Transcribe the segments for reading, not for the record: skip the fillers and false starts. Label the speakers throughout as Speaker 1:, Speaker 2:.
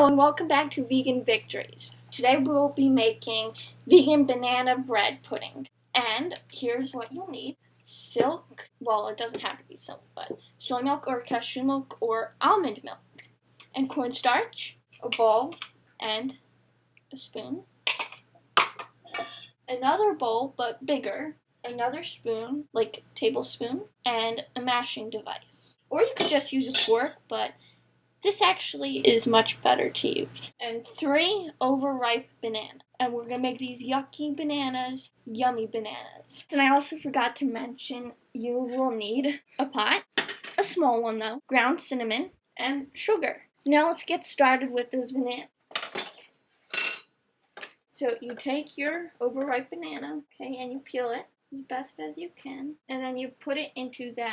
Speaker 1: Hello and welcome back to Vegan Victories. Today we'll be making vegan banana bread pudding. And here's what you'll need. Silk, well it doesn't have to be silk, but soy milk or cashew milk or almond milk. And cornstarch, a bowl, and a spoon. Another bowl, but bigger. Another spoon, like tablespoon, and a mashing device. Or you could just use a fork, but this actually is much better to use. And 3 overripe bananas. And we're going to make these yucky bananas, yummy bananas. And I also forgot to mention you will need a pot, a small one though, ground cinnamon, and sugar. Now let's get started with those bananas. So you take your overripe banana, okay, and you peel it as best as you can. And then you put it into the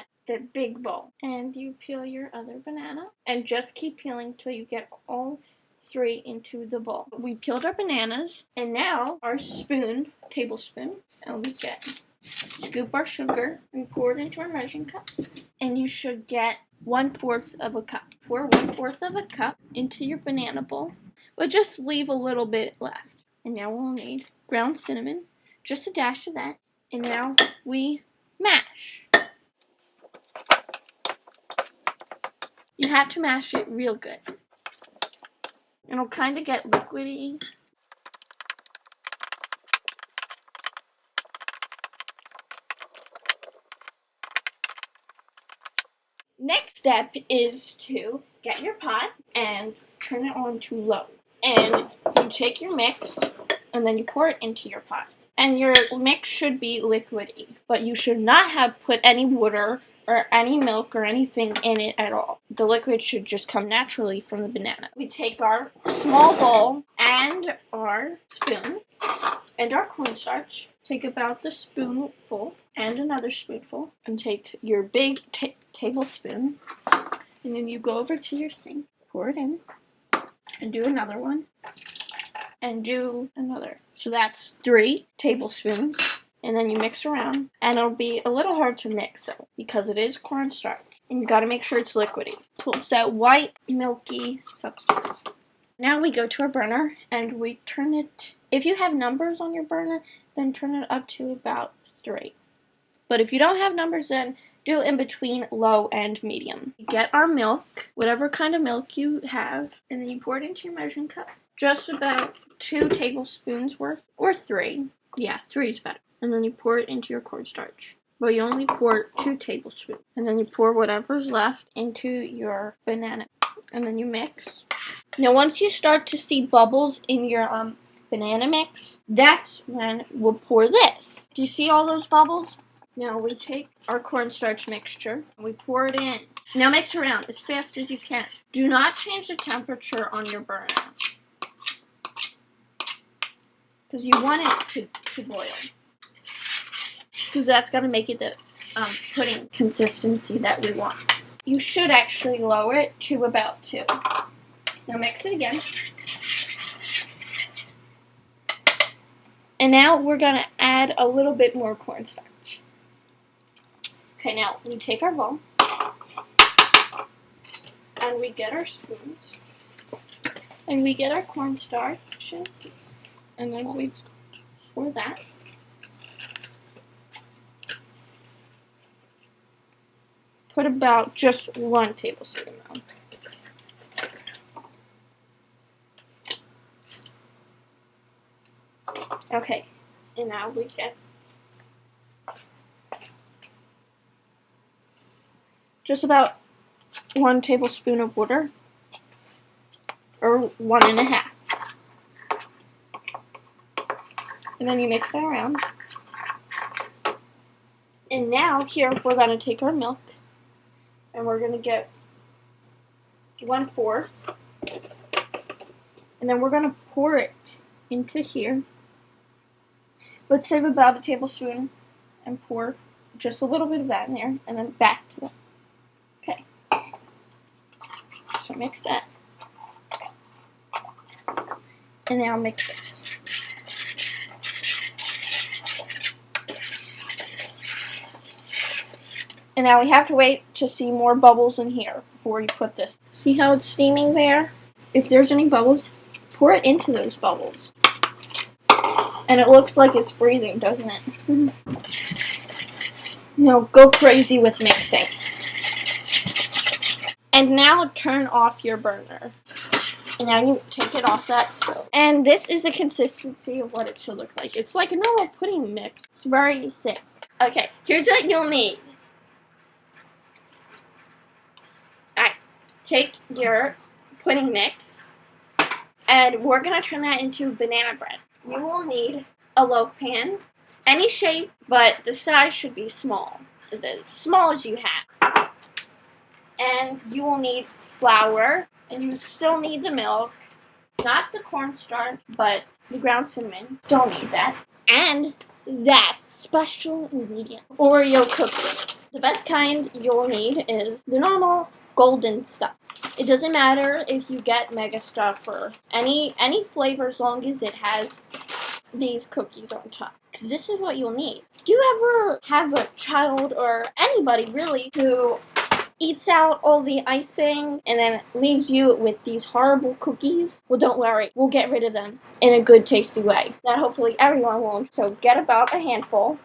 Speaker 1: big bowl. And you peel your other banana. And just keep peeling till you get all 3 into the bowl. We peeled our bananas. And now our spoon, tablespoon, and we scoop our sugar and pour it into our measuring cup. And you should get 1/4 of a cup. Pour 1/4 of a cup into your banana bowl. But just leave a little bit left. And now we'll need ground cinnamon, just a dash of that. And now we mash. You have to mash it real good. It'll kind of get liquidy. Next step is to get your pot and turn it on to low. And you take your mix and then you pour it into your pot. And your mix should be liquidy, but you should not have put any water or any milk or anything in it at all. The liquid should just come naturally from the banana. We take our small bowl and our spoon and our cornstarch. Take about the spoonful and another spoonful, and take your big tablespoon, and then you go over to your sink, pour it in, and do another one, and do another. So that's 3 tablespoons. And then you mix around, and it'll be a little hard to mix it because it is cornstarch, and you gotta make sure it's liquidy. So it's that white, milky substance. Now we go to our burner, and we turn it, if you have numbers on your burner, then turn it up to about 3. But if you don't have numbers, then do in between low and medium. You get our milk, whatever kind of milk you have, and then you pour it into your measuring cup. Just about 2 tablespoons worth, or 3. Yeah, 3 is better. And then you pour it into your cornstarch. Well, you only pour 2 tablespoons. And then you pour whatever's left into your banana. And then you mix. Now, once you start to see bubbles in your banana mix, that's when we'll pour this. Do you see all those bubbles? Now, we take our cornstarch mixture and we pour it in. Now, mix around as fast as you can. Do not change the temperature on your burner, because you want it to boil. Because that's going to make it the pudding consistency that we want. You should actually lower it to about 2. Now mix it again. And now we're going to add a little bit more cornstarch. Okay, now we take our bowl and we get our spoons and we get our cornstarches, and then we pour that. Put about just 1 tablespoon though. Okay, and now we get just about 1 tablespoon of water, or 1.5. And then you mix that around. And now here we're going to take our milk. And we're going to get 1/4. And then we're going to pour it into here. Let's save about a tablespoon and pour just a little bit of that in there. And then back to it. Okay. So mix that. And now mix this. And now we have to wait to see more bubbles in here before you put this. See how it's steaming there? if there's any bubbles, pour it into those bubbles. And it looks like it's breathing, doesn't it? Now go crazy with mixing. And now turn off your burner. And now you take it off that stove. And this is the consistency of what it should look like. It's like a normal pudding mix. It's very thick. Okay, here's what you'll need. Alright, take your pudding mix. And we're going to turn that into banana bread. You will need a loaf pan. Any shape, but the size should be small. As small as you have. And you will need flour. And you still need the milk. Not the cornstarch, but the ground cinnamon. Don't need that. And that special ingredient. Oreo cookies. The best kind you'll need is the normal golden stuff. It doesn't matter if you get mega stuff or any flavor as long as it has these cookies on top. Because this is what you'll need. Do you ever have a child or anybody really who eats out all the icing and then leaves you with these horrible cookies? Well, don't worry. We'll get rid of them in a good, tasty way that hopefully everyone will. So get about a handful.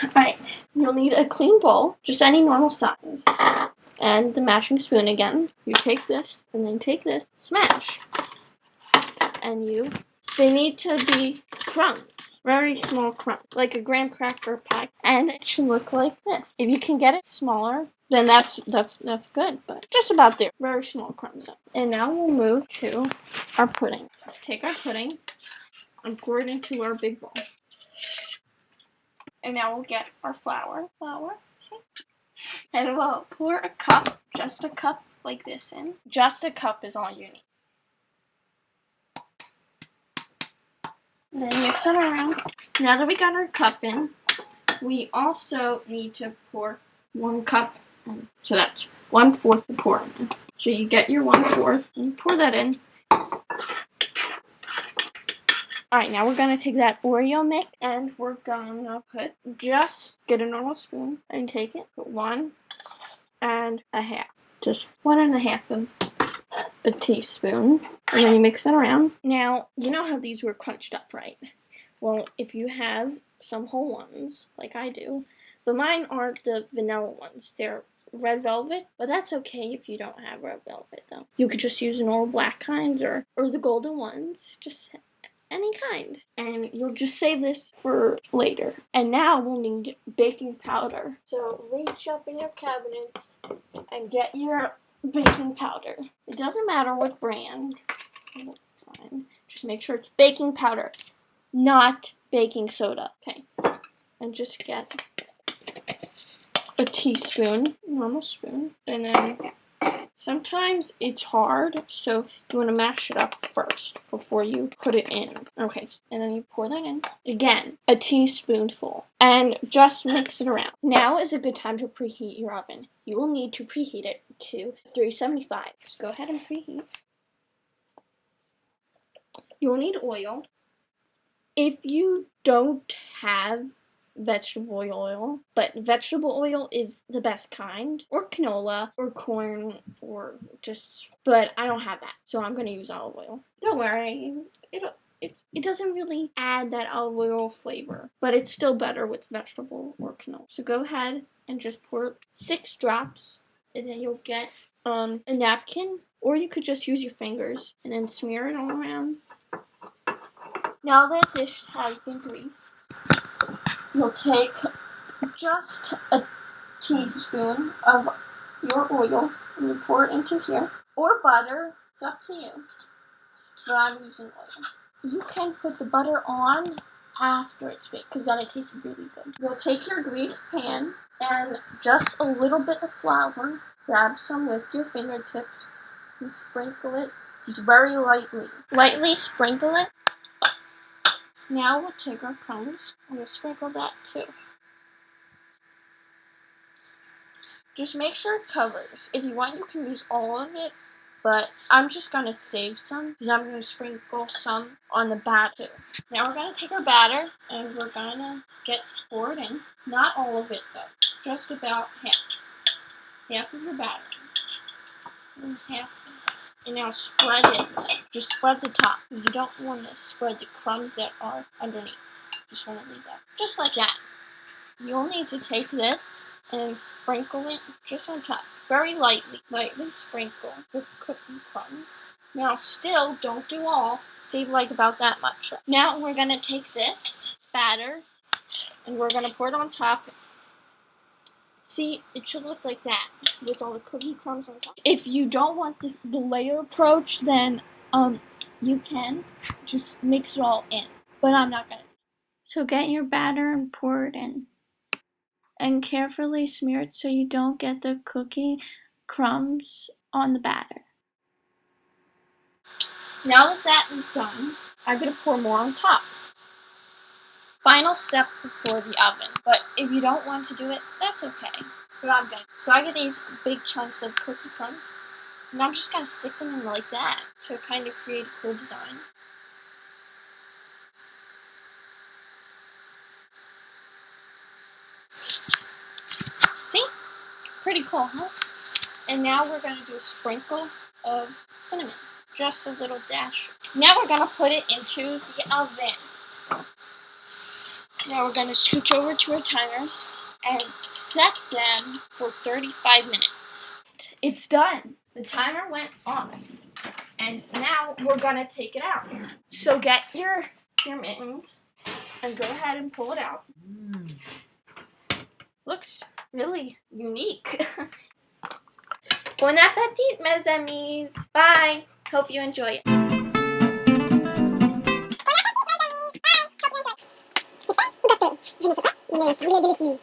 Speaker 1: Alright, you'll need a clean bowl, just any normal size. And the mashing spoon again. You take this, and then take this, smash. And they need to be crumbs. Very small crumbs. Like a graham cracker pack. And it should look like this. If you can get it smaller, then that's good. But just about there. Very small crumbs. And now we'll move to our pudding. Take our pudding and pour it into our big bowl. And now we'll get our flour. See? And we'll pour a cup, just a cup like this in. Just a cup is all you need. Then mix it around. Now that we got our cup in, we also need to pour 1 cup in. So that's 1/4 the pour in. So you get your 1/4 and you pour that in. Alright, now we're going to take that Oreo mix and we're going to just get a normal spoon and take it, put 1 1/2. Just 1 1/2 of a teaspoon. And then you mix it around. Now, you know how these were crunched up, right? Well, if you have some whole ones, like I do, but mine aren't the vanilla ones. They're red velvet, but that's okay if you don't have red velvet, though. You could just use the normal black kinds or the golden ones. Just any kind. And you'll just save this for later. And now we'll need baking powder. So reach up in your cabinets and get your baking powder. It doesn't matter what brand. Just make sure it's baking powder, not baking soda. Okay. And just get a teaspoon, normal spoon, and then sometimes it's hard, so you want to mash it up first before you put it in. Okay, and then you pour that in. Again, a teaspoonful. And just mix it around. Now is a good time to preheat your oven. You will need to preheat it to 375. Just go ahead and preheat. You will need oil. If you don't have vegetable oil, but vegetable oil is the best kind, or canola, or corn, or but I don't have that, so I'm going to use olive oil. Don't worry, it doesn't really add that olive oil flavor, but it's still better with vegetable or canola. So go ahead and just pour 6 drops, and then you'll get a napkin, or you could just use your fingers, and then smear it all around. Now that this has been greased, you'll take just a teaspoon of your oil and you pour it into here. Or butter, it's up to you. But I'm using oil. You can put the butter on after it's baked, because then it tastes really good. You'll take your greased pan and just a little bit of flour. Grab some with your fingertips and sprinkle it just very lightly. Lightly sprinkle it. Now we'll take our crumbs and we'll sprinkle that too. Just make sure it covers. If you want, you can use all of it, but I'm just going to save some because I'm going to sprinkle some on the batter too. Now we're going to take our batter and we're going to get poured in. Not all of it though, just about half. Half of your batter. And half. And now spread it. Just spread the top, because you don't want to spread the crumbs that are underneath. Just want to leave that. Just like that. You'll need to take this and sprinkle it just on top. Very lightly. Lightly sprinkle the cookie crumbs. Now still, don't do all. Save like about that much. Now we're going to take this batter and we're going to pour it on top. See, it should look like that with all the cookie crumbs on top. If you don't want the layer approach, then you can just mix it all in. But I'm not going to. So get your batter and pour it in. And carefully smear it so you don't get the cookie crumbs on the batter. Now that that is done, I'm going to pour more on top. Final step before the oven. But if you don't want to do it, that's okay. But I'm going to. So I get these big chunks of cookie crumbs. And I'm just going to stick them in like that to kind of create a cool design. See? Pretty cool, huh? And now we're going to do a sprinkle of cinnamon. Just a little dash. Now we're going to put it into the oven. Now we're going to scooch over to our timers and set them for 35 minutes. It's done. The timer went off. And now we're going to take it out. So get your mittens and go ahead and pull it out. Looks really unique. Bon appetit, mes amis. Bye. Hope you enjoy it.
Speaker 2: Je ne sais pas, mais il est délicieux.